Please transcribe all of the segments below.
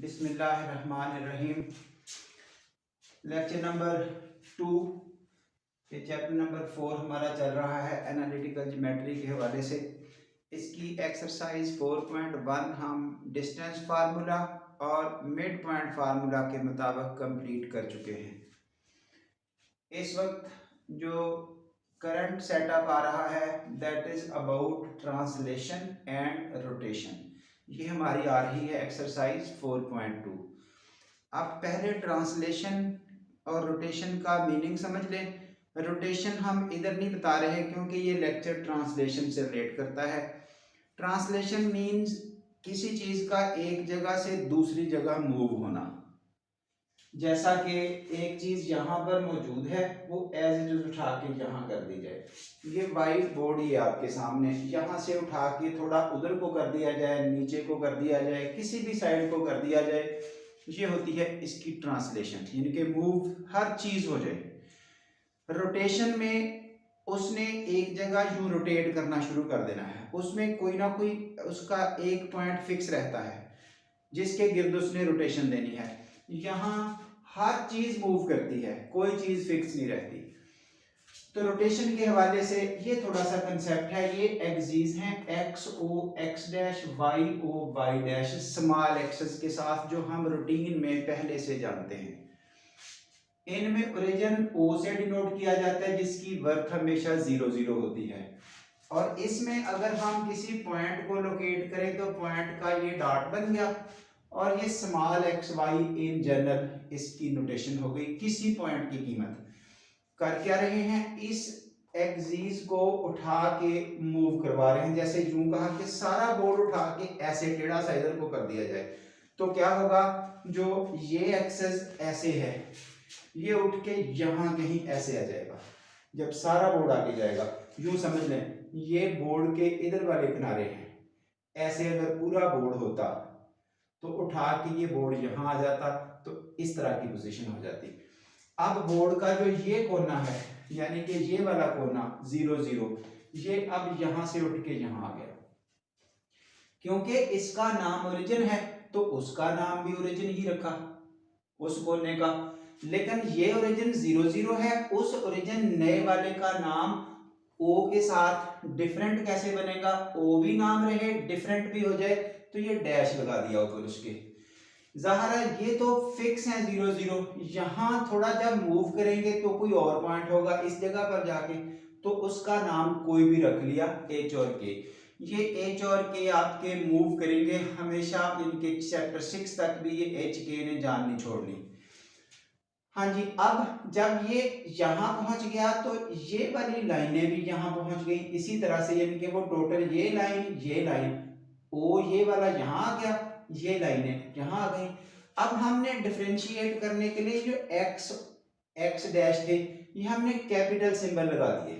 बिस्मिल्लाहिर्रहमानिर्रहीम। Lecture number 2 ये chapter number 4 हमारा चल रहा है एनालिटिकल ज्योमेट्री के हवाले से। इसकी एक्सरसाइज 4.1 हम डिस्टेंस फार्मूला और मिड पॉइंट फार्मूला के मुताबिक कंप्लीट कर चुके हैं। इस वक्त जो करंट सेटअप आ रहा है that is about translation and rotation. ये हमारी आ रही है एक्सरसाइज 4.2। अब पहले ट्रांसलेशन और रोटेशन का मीनिंग समझ लें। रोटेशन हम इधर नहीं बता रहे क्योंकि ये लेक्चर ट्रांसलेशन से रिलेट करता है। ट्रांसलेशन मीन्स किसी चीज़ का एक जगह से दूसरी जगह मूव होना। जैसा कि एक चीज़ यहाँ पर मौजूद है वो एज इट इज उठा के यहाँ कर दी जाए। ये वाइट बोर्ड ही आपके सामने, यहाँ से उठा के थोड़ा उधर को कर दिया जाए, नीचे को कर दिया जाए, किसी भी साइड को कर दिया जाए, ये होती है इसकी ट्रांसलेशन, यानी कि मूव हर चीज़ हो जाए। रोटेशन में उसने एक जगह यूं रोटेट करना शुरू कर देना है, उसमें कोई ना कोई उसका एक पॉइंट फिक्स रहता है जिसके गिर्द उसने रोटेशन देनी है। यहाँ हर चीज मूव करती है, कोई चीज फिक्स नहीं रहती। तो रोटेशन के हवाले से ये थोड़ा सा कंसेप्ट है। ये एक्सिस हैं X O X dash, Y O Y dash, small axes के साथ जो हम रूटीन में पहले से जानते हैं। इनमें ओरिजिन ओ से डिनोट किया जाता है जिसकी वर्थ हमेशा 0 0 होती है। और इसमें अगर हम किसी पॉइंट को लोकेट करें तो पॉइंट का ये डॉट बन गया और ये small x y in general इसकी नोटेशन हो गई। किसी पॉइंट की कीमत कर क्या रहे हैं, इस एक्सिस को उठा के मूव करवा रहे हैं। जैसे यूं कहा कि सारा बोर्ड उठा के ऐसे टेढ़ा सा इधर को कर दिया जाए तो क्या होगा, जो ये एक्सेस ऐसे है ये उठ के यहाँ कहीं ऐसे आ जाएगा। जब सारा बोर्ड आगे जाएगा, यूं समझ लें ये बोर्ड के इधर वाले किनारे हैं, ऐसे अगर पूरा बोर्ड होता तो उठा के ये बोर्ड यहाँ आ जाता तो इस तरह की पोजीशन हो जाती। अब बोर्ड का जो ये कोना है यानी कि ये वाला कोना 0 0, ये अब यहां से उठ के यहाँ आ गया। क्योंकि इसका नाम ओरिजिन है तो उसका नाम भी ओरिजिन ही रखा उस कोने का। लेकिन ये ओरिजिन 0 0 है, उस ओरिजिन नए वाले का नाम ओ के साथ डिफरेंट कैसे बनेगा, ओ भी नाम रहे डिफरेंट भी हो जाए, तो ये डैश लगा दिया ऊपर उसके। ज़ाहिर है ये तो फिक्स है 0 0, यहाँ थोड़ा जब मूव करेंगे तो कोई और पॉइंट होगा इस जगह पर जाके, तो उसका नाम कोई भी रख लिया एच और के। ये एच और के आपके मूव करेंगे हमेशा, इनके चैप्टर 6 तक भी ये एच के ने जान नहीं छोड़नी। हाँ जी, अब जब ये यहाँ पहुंच गया तो ये वाली लाइनें भी यहाँ पहुंच गई इसी तरह से, यानी कि वो टोटल ये लाइन ओ ये वाला यहाँ आ गया, ये लाइनें यहाँ आ गई। अब हमने डिफरेंशिएट करने के लिए जो एक्स डैश थे ये हमने कैपिटल सिंबल लगा दिए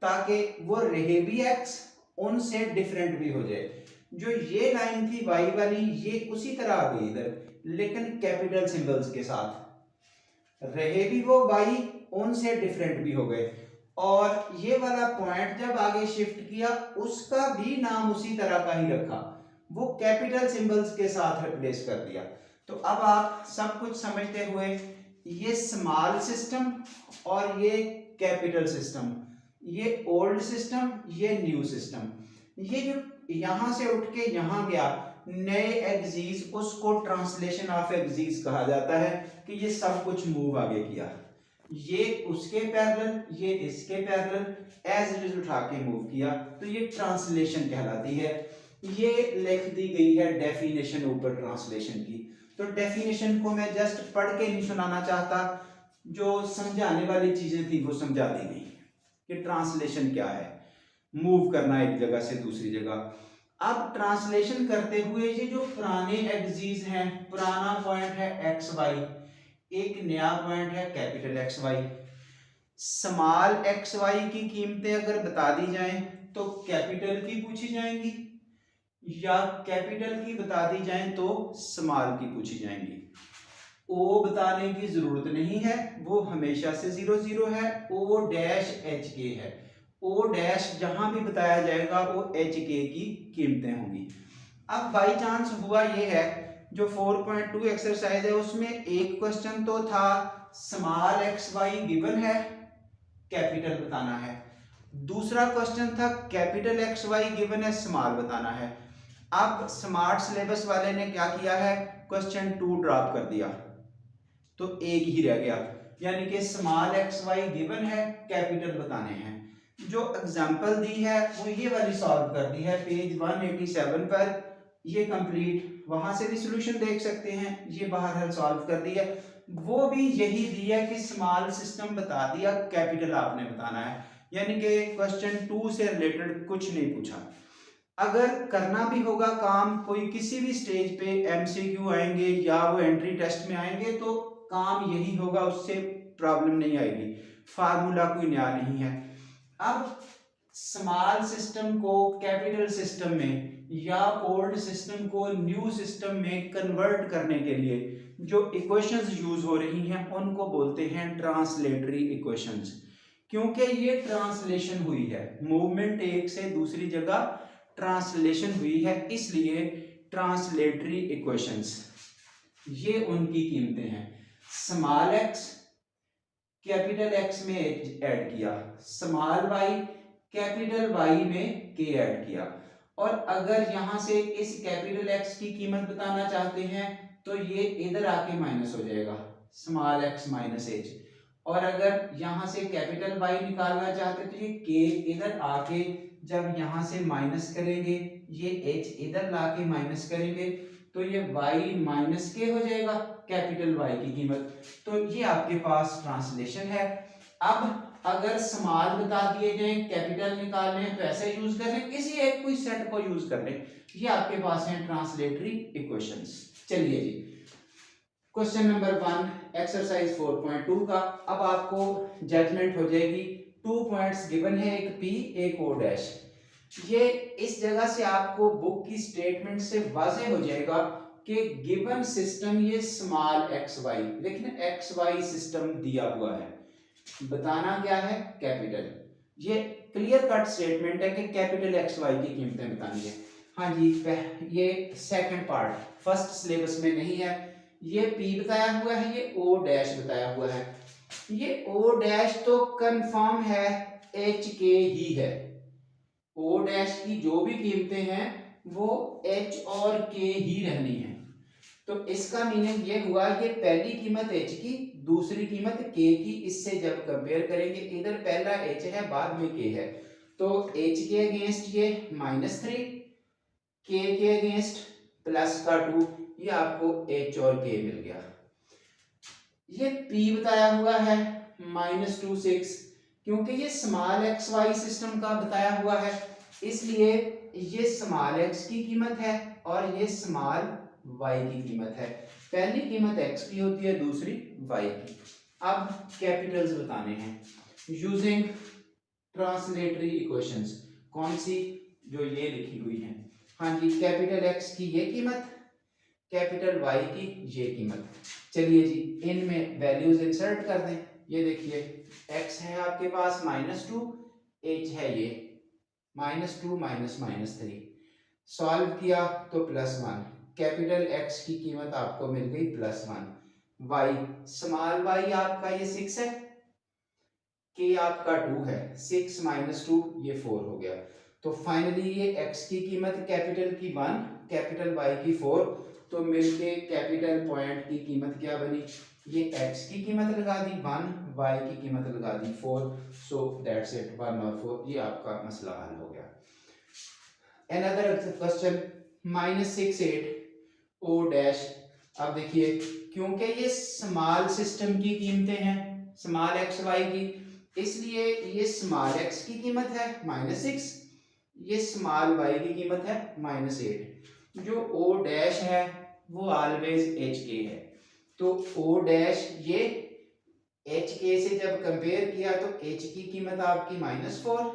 ताकि वो रहे भी एक्स उनसे डिफरेंट भी हो जाए। जो ये लाइन थी वाई वाली ये उसी तरह आ गई इधर, लेकिन कैपिटल सिंबल्स के साथ रहे भी वो वाई उनसे डिफरेंट भी हो गए। और ये वाला पॉइंट जब आगे शिफ्ट किया उसका भी नाम उसी तरह का ही रखा, वो कैपिटल सिंबल्स के साथ रिप्लेस कर दिया। तो अब आप सब कुछ समझते हुए ये स्मॉल सिस्टम और ये कैपिटल सिस्टम, ये ओल्ड सिस्टम ये न्यू सिस्टम, ये जो यहां से उठ के यहां गया नए एक्सिस, उसको ट्रांसलेशन ऑफ एक्सिस कहा जाता है कि ये सब कुछ मूव आगे किया, ये उसके पैरेलल ये इसके पैरेलल एज इट इज उठा के मूव किया, तो ये ट्रांसलेशन कहलाती है। ये लिख दी गई है डेफिनेशन ऊपर ट्रांसलेशन की। तो डेफिनेशन को मैं जस्ट पढ़ के नहीं सुनाना चाहता, जो समझाने वाली चीजें थी वो समझा दी गई कि ट्रांसलेशन क्या है, मूव करना एक जगह से दूसरी जगह। अब ट्रांसलेशन करते हुए ये जो पुराने एक्सिस हैं, पुराना पॉइंट है एक्स वाई, एक नया पॉइंट है capital x y. Small x y की कीमतें अगर बता दी जाएं तो कैपिटल की पूछी जाएंगी, या कैपिटल की बता दी जाएं तो स्मॉल की पूछी जाएंगी। ओ बताने की जरूरत नहीं है, वो हमेशा से 0 0 है। ओ डैश एच के है, ओ डैश जहां भी बताया जाएगा वो एच के की कीमतें होंगी। अब बाई चांस हुआ ये है जो 4.2 एक्सरसाइज है उसमें एक क्वेश्चन तो था स्मॉल एक्स वाई गिवन है, कैपिटल बताना है। दूसरा क्वेश्चन था कैपिटल एक्स वाई गिवन है, स्मॉल बताना है। अब स्मार्ट सिलेबस वाले ने क्या किया है, क्वेश्चन 2 ड्रॉप कर दिया, तो एक ही रह गया, यानी कि स्मॉल एक्स वाई गिवन है, कैपिटल बताने हैं। जो एग्जांपल दी है वो ये वाली सॉल्व कर दी है पेज 187 पर, ये कंप्लीट, वहां से भी सॉल्यूशन देख सकते हैं, ये बाहर सॉल्व कर दी है। वो भी यही दी है कि स्मॉल सिस्टम बता दिया, कैपिटल आपने बताना है, यानी कि क्वेश्चन 2 से रिलेटेड कुछ नहीं पूछा। अगर करना भी होगा काम, कोई किसी भी स्टेज पे एमसीक्यू आएंगे या वो एंट्री टेस्ट में आएंगे तो काम यही होगा, उससे प्रॉब्लम नहीं आएगी, फार्मूला कोई नया नहीं है। अब स्मॉल सिस्टम को कैपिटल सिस्टम में या ओल्ड सिस्टम को न्यू सिस्टम में कन्वर्ट करने के लिए जो इक्वेशंस यूज हो रही हैं उनको बोलते हैं ट्रांसलेटरी इक्वेशंस। क्योंकि ये ट्रांसलेशन हुई है, मूवमेंट एक से दूसरी जगह ट्रांसलेशन हुई है, इसलिए ट्रांसलेटरी इक्वेशंस, ये उनकी कीमतें हैं। स्मॉल एक्स कैपिटल एक्स में ऐड किया, स्मॉल वाई कैपिटल वाई में के ऐड किया, और अगर यहां से इस कैपिटल एक्स की कीमत बताना चाहते हैं तो ये इधर आके माइनस हो जाएगा, स्मॉल एक्स माइनस एच, और अगर यहां से कैपिटल वाई निकालना चाहते तो ये के इधर आके जब यहां से माइनस करेंगे, ये एच इधर लाके माइनस करेंगे तो ये y माइनस के हो जाएगा, कैपिटल Y की कीमत। तो ये आपके पास ट्रांसलेशन है। अब अगर स्मॉल बता दिए जाए, कैपिटल निकालने हैं तो ऐसे यूज कर लें, किसी एक कोई सेट को यूज कर लें, ये आपके पास है ट्रांसलेटरी इक्वेशंस। चलिए जी, क्वेश्चन नंबर 1 एक्सरसाइज 4.2 का। अब आपको जजमेंट हो जाएगी, 2 पॉइंट्स गिवन है, एक P एक O डैश। ये इस जगह से आपको बुक की स्टेटमेंट से वाज़ेह हो जाएगा कि गिवन सिस्टम ये स्मॉल एक्स वाई, लेकिन एक्स वाई सिस्टम दिया हुआ है, बताना क्या है, कैपिटल। ये क्लियर कट स्टेटमेंट है कि कैपिटल एक्स वाई की कीमतें बतानी है। हाँ जी, ये सेकंड पार्ट फर्स्ट सिलेबस में नहीं है, ये P बताया हुआ है, ये O डैश बताया हुआ है। ये O डैश तो कंफर्म है H के ही है, O डैश की जो भी कीमतें हैं वो H और K ही रहनी है। तो इसका मीनिंग ये हुआ, ये पहली कीमत H की, दूसरी कीमत K की, इससे जब कंपेयर करेंगे, इधर पहला H है बाद में K है, तो H के अगेंस्ट ये -3, K के अगेंस्ट प्लस का 2, ये आपको H और K मिल गया। ये P बताया हुआ है -2 6, क्योंकि ये स्मॉल एक्स वाई सिस्टम का बताया हुआ है, इसलिए ये स्मॉल एक्स की कीमत है और ये स्मॉल वाई की कीमत है। पहली कीमत एक्स की होती है, दूसरी वाई की। अब कैपिटल्स बताने हैं यूजिंग ट्रांसलेटरी इक्वेशंस। कौन सी, जो ये लिखी हुई है। हाँ जी, कैपिटल एक्स की ये कीमत, कैपिटल वाई की ये कीमत। चलिए जी, इनमें वैल्यूज इंसर्ट कर दें। ये देखिए, x है आपके पास -2, h है ये -2 -3, सॉल्व किया तो +1, कैपिटल x की कीमत आपको मिल गई +1, y स्मॉल y आपका ये 6 है, k आपका 2 है, 6 -2 ये 4 हो गया। तो फाइनली ये x की कीमत कैपिटल की 1, कैपिटल y की 4, तो मिलके कैपिटल पॉइंट की कीमत क्या बनी, ये x की कीमत लगा दी 1, y की कीमत लगा दी 4, सो दैट्स इट, 1 और 4, ये आपका मसला हल हो गया। Another question -6 8 O dash. अब देखिए, क्योंकि ये स्मॉल सिस्टम की कीमतें हैं, स्मॉल एक्स वाई की, इसलिए ये स्मॉल एक्स की कीमत है -6, ये स्मॉल वाई की कीमत है -8। जो O डैश है वो ऑलवेज एच के है, तो O डैश ये एच के से जब कंपेयर किया तो एच की कीमत आपकी -4,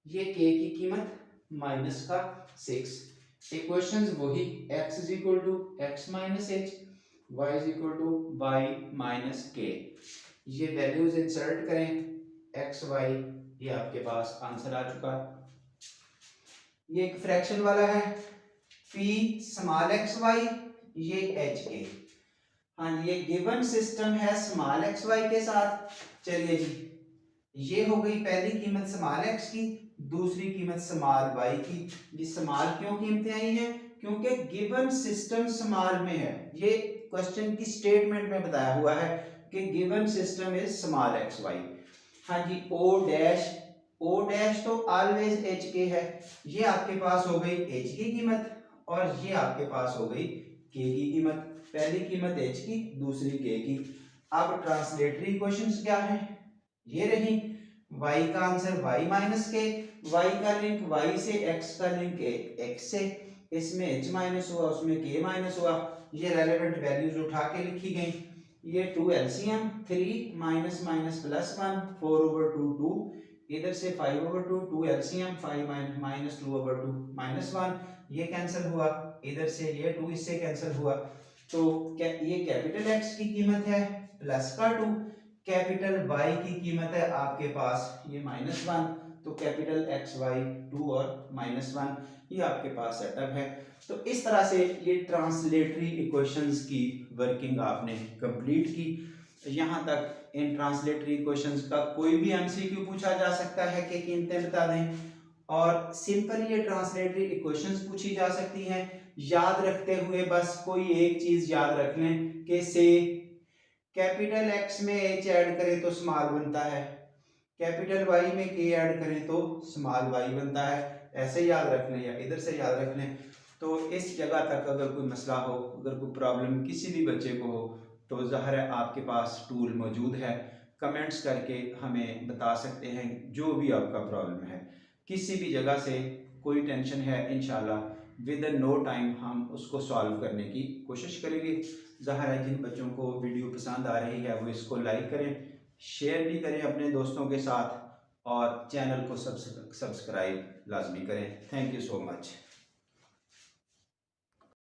ये के की कीमत -6। इक्वेशंस वही, x is equal to x minus h, y is equal to y minus k. ये वैल्यूज इंसर्ट करें, x y, ये आपके पास आंसर आ चुका। ये एक फ्रैक्शन वाला है, p स्मॉल x y ये एच के। हाँ ये गिवन सिस्टम है स्मॉल एक्स वाई के साथ। चलिए जी, ये हो गई पहली कीमत स्मॉल एक्स की, दूसरी कीमत स्मॉल वाई की। ये स्मॉल क्यों कीमतें आई हैं? क्योंकि गिवन सिस्टम स्मॉल में है। ये क्वेश्चन की स्टेटमेंट में बताया हुआ है कि given system is small x y. हाँ जी, ओ डैश तो ऑलवेज एच के है। ये आपके पास हो गई एच की कीमत और ये आपके पास हो गई के की कीमत। पहली कीमत एच की, दूसरी के की। अब ट्रांसलेटरी इक्वेशंस क्या है? ये रही y का आंसर y माइनस के, y का लिंक y से, x का लिंक x से, इसमें h माइनस हुआ, उसमें k माइनस हुआ। ये रेलेवेंट वैल्यूज उठा के लिखी गई। ये 2 एलसीएम 3 माइनस माइनस प्लस 1 4/2 2, इधर से 5/2 2 एलसीएम 5 माइनस 2/2 माइनस 1, ये कैंसिल हुआ, इधर से ये 2 इससे कैंसिल हुआ। तो क्या ये कैपिटल X की कीमत है प्लस का 2, कैपिटल Y की कीमत है आपके पास ये -1, तो कैपिटल एक्स वाई 2 और -1, ये आपके पास सेटअप है। तो इस तरह से ये ट्रांसलेटरी इक्वेशंस की वर्किंग आपने कंप्लीट की। यहाँ तक इन ट्रांसलेटरी इक्वेशंस का कोई भी एमसीक्यू पूछा जा सकता है कि कीमतें बता दें, और सिंपल ये ट्रांसलेटरी इक्वेशंस पूछी जा सकती हैं। याद रखते हुए बस कोई एक चीज याद रख लें कि से कैपिटल एक्स में एच ऐड करें तो स्मॉल बनता है, कैपिटल वाई में के ऐड करें तो स्मॉल वाई बनता है। ऐसे याद रख लें या इधर से याद रख लें। तो इस जगह तक अगर कोई मसला हो, अगर कोई प्रॉब्लम किसी भी बच्चे को हो, तो ज़ाहिर है आपके पास टूल मौजूद है। कमेंट्स करके हमें बता सकते हैं जो भी आपका प्रॉब्लम है। किसी भी जगह से कोई टेंशन है, इंशाल्लाह विद नो टाइम हम उसको सॉल्व करने की कोशिश करेंगे। ज़ाहिर है जिन बच्चों को वीडियो पसंद आ रही है वो इसको लाइक करें, शेयर भी करें अपने दोस्तों के साथ, और चैनल को सब्सक्राइब लाजमी करें। Thank you so much.